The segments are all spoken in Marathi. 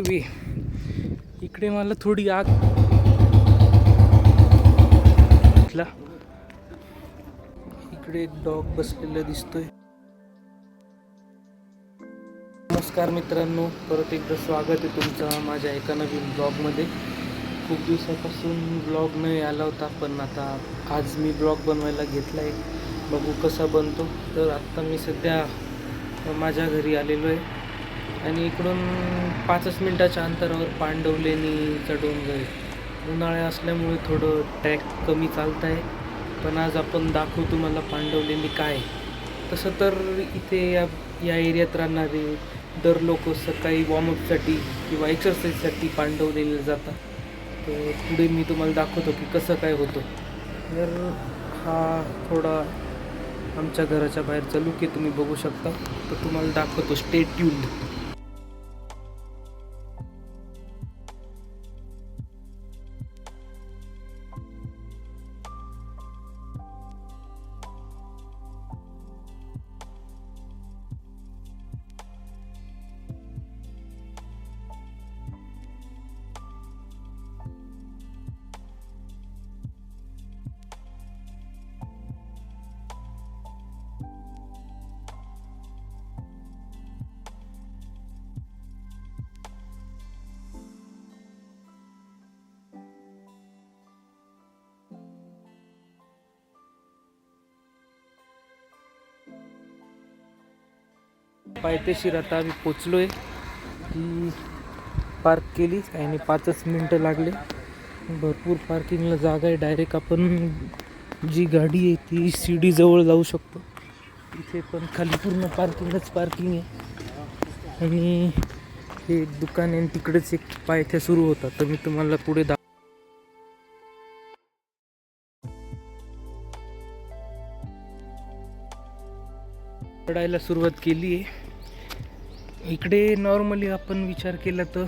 केव आहे. इकडे मला थोडी आग इकडे एक डॉग बसलेला दिसतोय. नमस्कार मित्रांनो, परत एकदा स्वागत आहे तुमचं माझ्या एका नवीन ब्लॉगमध्ये. खूप दिवसापासून ब्लॉग नाही आला होता, पण आता आज मी ब्लॉग बनवायला घेतला आहे. बघू कसा बनतो. तर आत्ता मी सध्या माझ्या घरी आलेलो आहे आणि इकडून 5 मिनिटाच्या अंतरावर पांडवलेनीचा डोंगर आहे. उन्हाळा असल्यामुळे थोडं ट्रॅक कमी चालत आहे, पण आज आपण दाखवू तुम्हाला पांडवलेनी काय. तसं तर इथे या एरियात राहणारे दर लोक सकाळी वॉर्मअपसाठी किंवा एक्सरसाइजसाठी पांडवलेनीला जातात. तर पुढे मी तुम्हाला दाखवतो की कसं काय होतं. तर हा थोडा आमच्या घराच्या बाहेरचा लुक आहे, तुम्ही बघू शकता. तर तुम्हाला दाखवतो, स्टे ट्यून्ड. पायथ्याशी आता आम्ही पोचलो आहे. ती पार्क केली आणि 5 मिनटं लागले. भरपूर पार्किंगला जागा आहे. डायरेक्ट आपण जी गाडी आहे ती सीडी जवळ जाऊ शकतो. इथे पण खाली पूर्ण पार्किंग आहे आणि हे दुकान आहे. तिकडेच एक पायथ्या सुरू होता. तर मी तुम्हाला पुढे चढायला सुरुवात केली आहे. इकडे नॉर्मली आपण विचार केला तर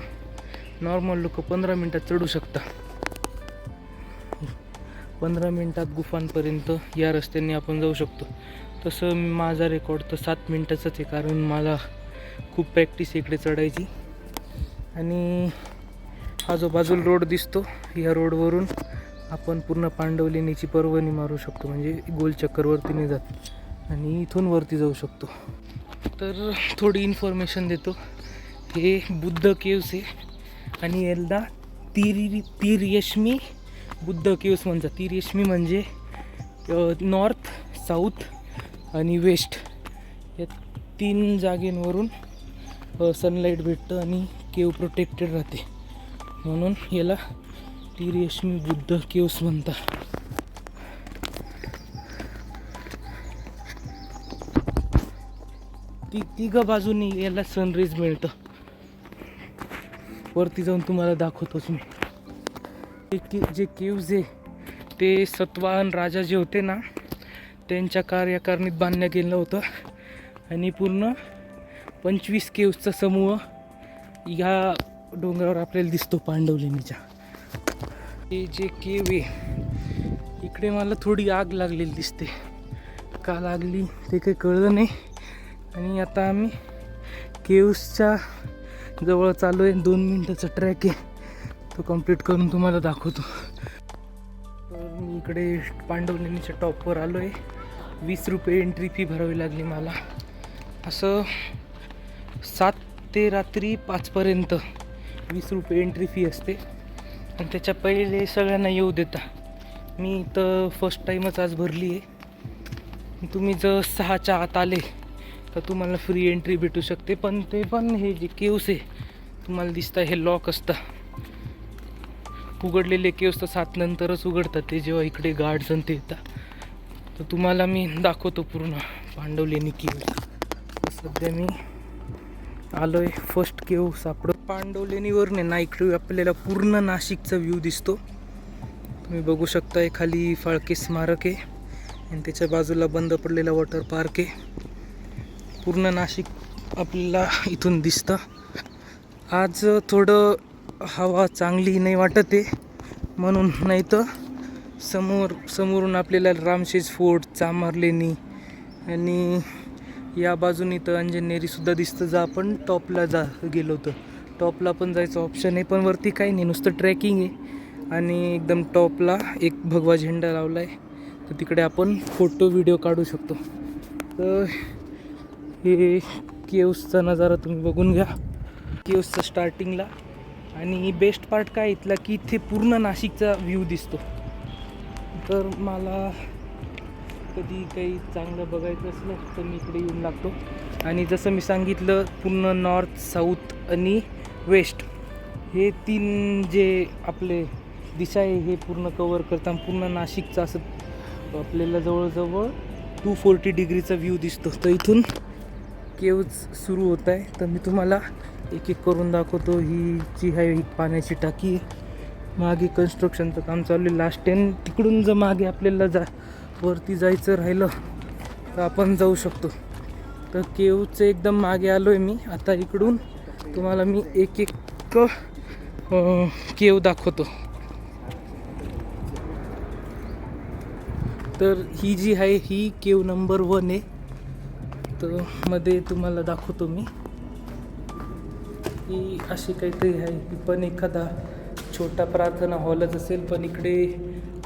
नॉर्मल लोक 15 मिनटात चढू शकता. 15 मिनटात गुफांपर्यंत या रस्त्याने आपण जाऊ शकतो. तसं माझा रेकॉर्ड तर 7 मिनटाचाच आहे, कारण मला खूप प्रॅक्टिस इकडे चढायची. आणि हा जो बाजूला रोड दिसतो, या रोडवरून आपण पूर्ण पांडवलेनीची पर्वणी मारू शकतो, म्हणजे गोल चक्करवरती नाही जात आणि इथून वरती जाऊ शकतो. तर थोडी इन्फॉर्मेशन देतो. हे बुद्ध केव्स आहे आणि याला तिर्यश्मी बुद्ध केव्स म्हणतात. तिर्यश्मी म्हणजे नॉर्थ, साऊथ आणि वेस्ट या 3 जागेंवरून सनलाईट भेटतं आणि केव प्रोटेक्टेड राहते, म्हणून याला तिर्यश्मी बुद्ध केव्स म्हणतात. तिघ बाजूनी याला सनराईज मिळतं. वरती जाऊन तुम्हाला दाखवतोच मी. जे केव्ज आहे ते सतवाहन राजा जे होते ना, त्यांच्या कार्यकारिणीत बांधण्यात गेलं होतं आणि पूर्ण 25 केव्सचा समूह या डोंगरावर आपल्याला दिसतो पांडवलेनीच्या. हे जे केव आहे इकडे मला थोडी आग लागलेली दिसते. का लागली ते काही कळलं नाही. आणि आता आम्ही केव्सच्या जवळ चालू आहे. 2 मिनटाचा ट्रॅक आहे, तो कंप्लीट करून तुम्हाला दाखवतो. तर मी इकडे पांडवलेनीच्या टॉपवर आलो आहे. 20 रुपये एंट्री फी भरावी लागली मला. असं 7 ते रात्री 5 पर्यंत 20 रुपये एंट्री फी असते आणि त्याच्या पहिले सगळ्यांना येऊ देता. मी तर फर्स्ट टाईमच आज भरली आहे. तुम्ही जर 6च्या आत आले तर तुम्हाला फ्री एंट्री भेटू शकते. पण हे जे केव्स आहे तुम्हाला दिसतं, हे लॉक असतं. उघडलेले केव्स तर 7 नंतरच उघडतात, ते जेव्हा इकडे गार्ड्स आणि ते येतात. तर तुम्हाला मी दाखवतो पूर्ण पांडवलेनी केव्स. सध्या मी आलो आहे फर्स्ट केव्ह सापडत. पांडवलेनीवरून आहे ना, इकडे आपल्याला पूर्ण नाशिकचा व्ह्यू दिसतो. तुम्ही बघू शकता. खाली फाळके स्मारक आहे आणि त्याच्या बाजूला बंद पडलेला वॉटर पार्क आहे. पूर्ण नाशिक आपल्याला इथून दिसतं. आज थोडं हवा चांगली नाही वाटत आहे म्हणून, नाही तर समोरून आपल्याला रामशेज फोर्ट, चांभारलेनी आणि या बाजूनी तर अंजनेरीसुद्धा दिसतं, जर आपण टॉपला गेलो होतं. टॉपला पण जायचं ऑप्शन आहे, पण वरती काही नाही, नुसतं ट्रेकिंग आहे. आणि एकदम टॉपला एक भगवा झेंडा लावला आहे, तर तिकडे आपण फोटो व्हिडिओ काढू शकतो. तर हे केव्सचा नजारा तुम्ही बघून घ्या, केव्सचा स्टार्टिंगला. आणि बेस्ट पार्ट काय इथला की इथे पूर्ण नाशिकचा व्ह्यू दिसतो. तर मला कधी काही चांगलं बघायचं असलं तर मी इकडे येऊन लागतो. आणि जसं मी सांगितलं, पूर्ण नॉर्थ, साऊथ आणि वेस्ट हे 3 जे आपले दिशा आहे हे पूर्ण कवर करताना पूर्ण नाशिकचं असं आपल्याला जवळजवळ 240 डिग्रीचा व्ह्यू दिसतो. तर इथून केव्ज सुरू होत आहे, तर मी तुम्हाला एक एक करून दाखवतो. ही जी आहे ही पाण्याची टाकी आहे, मागे कन्स्ट्रक्शनचं काम चालू आहे लास्ट 10. तिकडून जर मागे आपल्याला वरती जायचं राहिलं तर आपण जाऊ शकतो. तर केव्हचं एकदम मागे आलो आहे मी आता. इकडून तुम्हाला मी एक एक केव्ह दाखवतो. तर ही जी आहे ही केव्ह नंबर 1 आहे. तर मध्ये तुम्हाला दाखवतो मी. ही अशी काहीतरी आहे, ही पण एखादा छोटा प्रार्थना हॉलच असेल, पण इकडे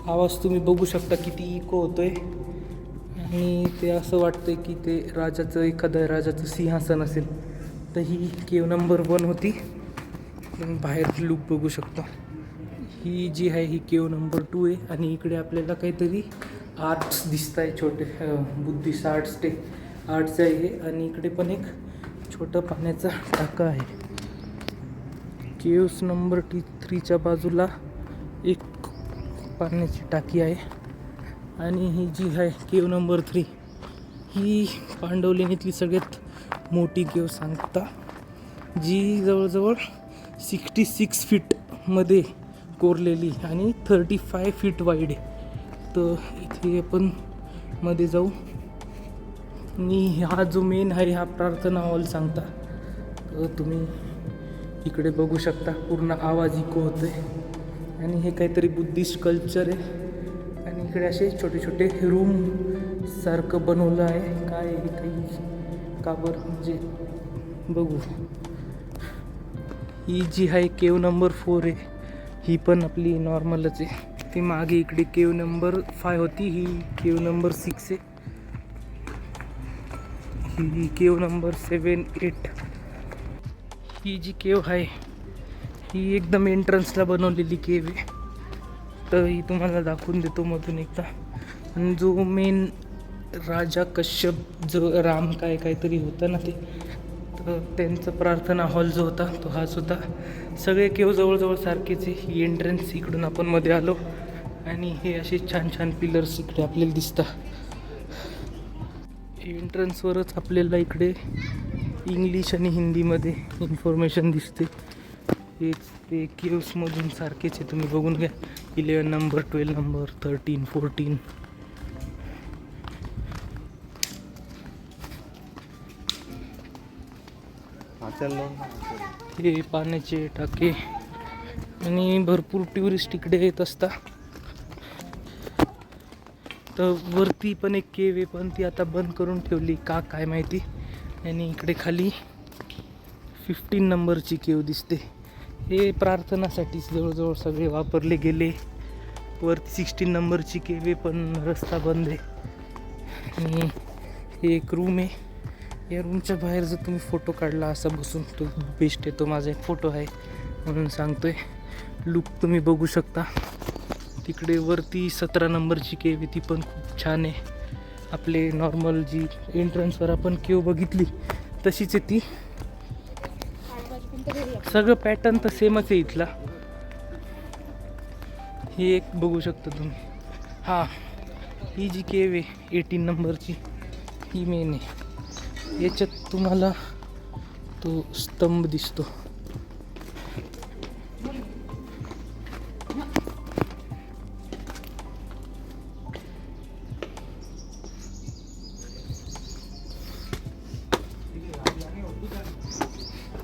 आवाज तुम्ही बघू शकता किती इको होतोय. आणि ते असं वाटतंय की ते एखादं राजाचं सिंहासन असेल. तर ही केव्ह नंबर 1 होती. बाहेर लुक बघू शकता. ही जी आहे ही केव्ह नंबर 2 आहे. आणि इकडे आपल्याला काहीतरी आर्ट्स दिसत आहे, छोटे बुद्धिस्ट आर्ट्स आहे हे. आणि इकडे पण एक छोटं पाण्याचा टाका आहे. केव्स नंबर 3च्या बाजूला एक पाण्याची टाकी आहे. आणि ही जी आहे केव्ह नंबर 3 ही पांडवलेणीतली सगळ्यात मोठी केव्ह सांगता, जी जवळजवळ 66 फीटमध्ये कोरलेली आणि 35 फीट वाईड आहे. तर इथे आपण मध्ये जाऊ. आणि हा जो मेन आहे हा प्रार्थना हॉल सांगता. तर तुम्ही इकडे बघू शकता पूर्ण आवाज इको होतोय. आणि हे काहीतरी बुद्धिस्ट कल्चर आहे. आणि इकडे असे छोटे छोटे रूम सारखं बनवलं आहे. काय आहे काही काबर म्हणजे बघू. ही जी आहे केव्ह नंबर 4 आहे, ही पण आपली नॉर्मलच आहे. ती मागे इकडे केव्ह नंबर 5 होती, ही केव्ह नंबर 6 आहे. ही केव्ह नंबर 7, 8. ही जी केव्ह आहे ही एकदम एंट्रन्सला बनवलेली केव्ह आहे. तर ही तुम्हाला दाखवून देतो मधून एकदा. आणि जो मेन राजा कश्यप जो राम काहीतरी होतं ना ते, तर त्यांचा प्रार्थना हॉल जो होता तो हाच होता. सगळे केव्ह जवळजवळ सारखेच आहे. ही एंट्रन्स इकडून आपण मध्ये आलो. आणि हे असे छान छान पिलर्स इकडे आपल्याला दिसतात. एंट्रन्सवरच आपल्याला इकडे इंग्लिश आणि हिंदीमध्ये इन्फॉर्मेशन दिसते. हेच ते केव्समधून सारखेच आहे, तुम्ही बघून घ्या. 11 नंबर, 12 नंबर, 13, 14. हे पाण्याचे टाके. आणि भरपूर टुरिस्ट इकडे येत असतात. तर वरती पण एक केव्ह आहे, पण ती आता बंद करून ठेवली का काय माहिती. आणि इकडे खाली 15 नंबरची केव्ह दिसते. हे प्रार्थनासाठीच जवळजवळ सगळे वापरले गेले. वरती 16 नंबरची केव्ह आहे, पण रस्ता बंद आहे. आणि हे एक रूम आहे. या रूमच्या बाहेर जर तुम्ही फोटो काढला असा बसून तो बेस्ट आहे. तो माझा एक फोटो आहे म्हणून सांगतोय. लुक तुम्ही बघू शकता. तिकडे वरती 17 नंबरची केव्ह आहे, ती पण खूप छान आहे. आपले नॉर्मल जी एंट्रन्सवर आपण केव्ह बघितली तशीच आहे ती. सगळं पॅटर्न तर सेमच आहे इथला. ही एक बघू शकता तुम्ही. हां, ही जी केव्ह आहे 18 नंबरची ही मेन आहे. याच्यात तुम्हाला तो स्तंभ दिसतो.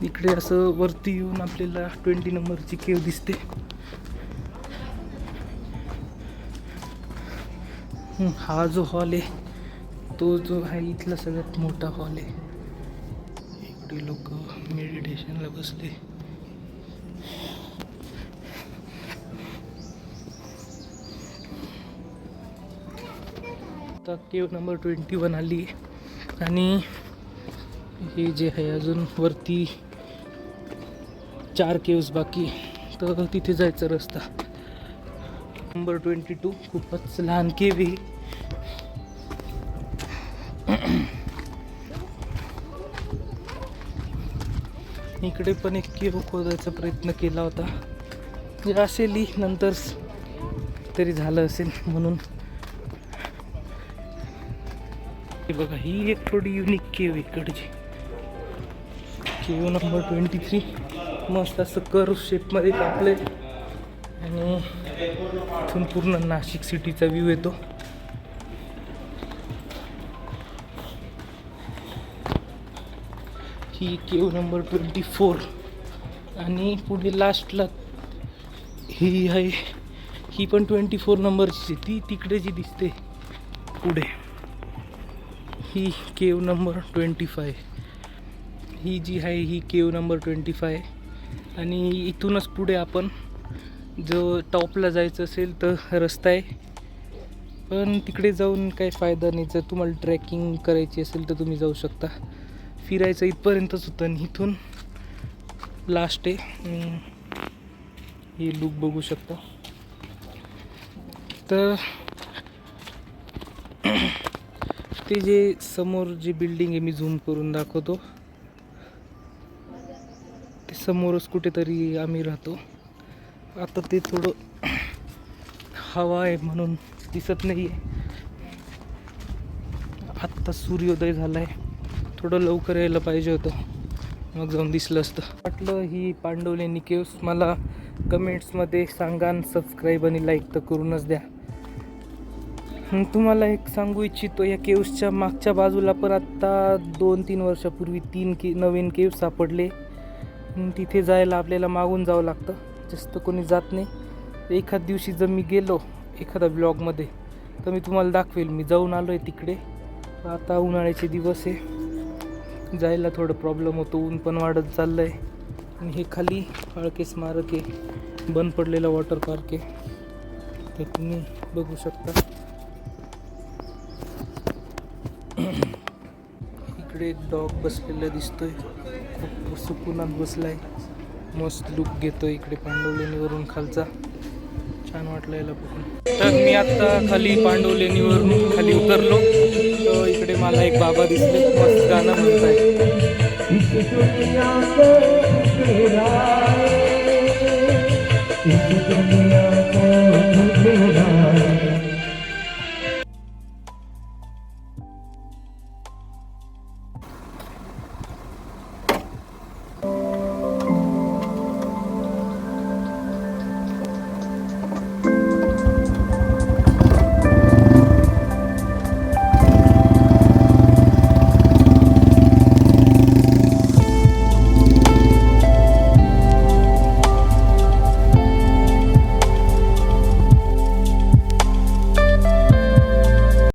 इकडे असं वरती येऊन आपल्याला 20 नंबरची केव्ह दिसते. हा जो हॉल आहे तो जो आहे इथला सगळ्यात मोठा हॉल आहे. इकडे लोक मेडिटेशनला बसले. आता केव नंबर 21 आली आणि हे जे आहे अजून वरती 4 केव्स बाकी, तर तिथे जायचा रस्ता. नंबर 22 खूपच लहान केव आहे. इकडे पण एक केव खोदायचा प्रयत्न केला होता, जे असेल नंतर तरी झालं असेल म्हणून. हे बघा, ही एक थोडी युनिक केव इकडची. केव नंबर 23 मस्त असं कर्व शेपमध्ये कापले आणि इथून पूर्ण नाशिक सिटीचा व्ह्यू येतो. ही केव नंबर 24 आणि पुढे लास्टला ही आहे, ही पण 24 नंबरची. ती तिकडे जी दिसते पुढे ही केव नंबर 25. ही जी आहे ही केव नंबर 25 आणि इथूनच पुढे आपण जो टॉपला जायचं असेल तर रस्ता आहे, पण तिकडे जाऊन काही फायदा नाही. जर तुम्हाला ट्रेकिंग करायची असेल तर तुम्ही जाऊ शकता. फिरायचं इथपर्यंतच होतं आणि इथून लास्ट आहे. हे लुक बघू शकता. तर ते जे समोर जी बिल्डिंग आहे मी झूम करून दाखवतो, ते समोरच कुठेतरी आम्ही राहतो. आता ते थोडं हवा आहे म्हणून दिसत नाही आहे. आत्ता सूर्योदय झाला आहे, थोडं लवकर यायला पाहिजे होतं, मग जाऊन दिसलं असतं. वाटलं ही पांडवलेनी केव्स मला कमेंट्समध्ये सांगा आणि सबस्क्राईब आणि लाईक तर करूनच द्या. तुम्हाला एक सांगू इच्छितो, या केव्सच्या मागच्या बाजूला पण आत्ता 2-3 वर्षापूर्वी 3 नवीन केव्स सापडले. तिथे जायला आपल्याला मागून जावं लागतं, जास्त कोणी जात नाही. एखाद दिवशी जर मी गेलो एखाद्या ब्लॉगमध्ये तर मी तुम्हाला दाखवेल. मी जाऊन आलो आहे तिकडे. आता उन्हाळ्याचे दिवस आहे, जायला थोडं प्रॉब्लेम होतो, ऊन पण वाढत चाललं आहे. आणि हे खाली फाळके स्मारक आहे, बंद पडलेला वॉटर पार्क आहे, ते तुम्ही बघू शकता. इकडे एक डॉग बसलेला दिसतोय, खूप सुकूनात बसलाय, मस्त लुक घेतोय इकडे पांडवलेणीवरून खालचा. छान वाटलं याला बघून. तर मी आता खाली पांडवलेणीवरून खाली उतरलो, तर इकडे मला एक बाबा दिसले, मस्त गाणं म्हणताय.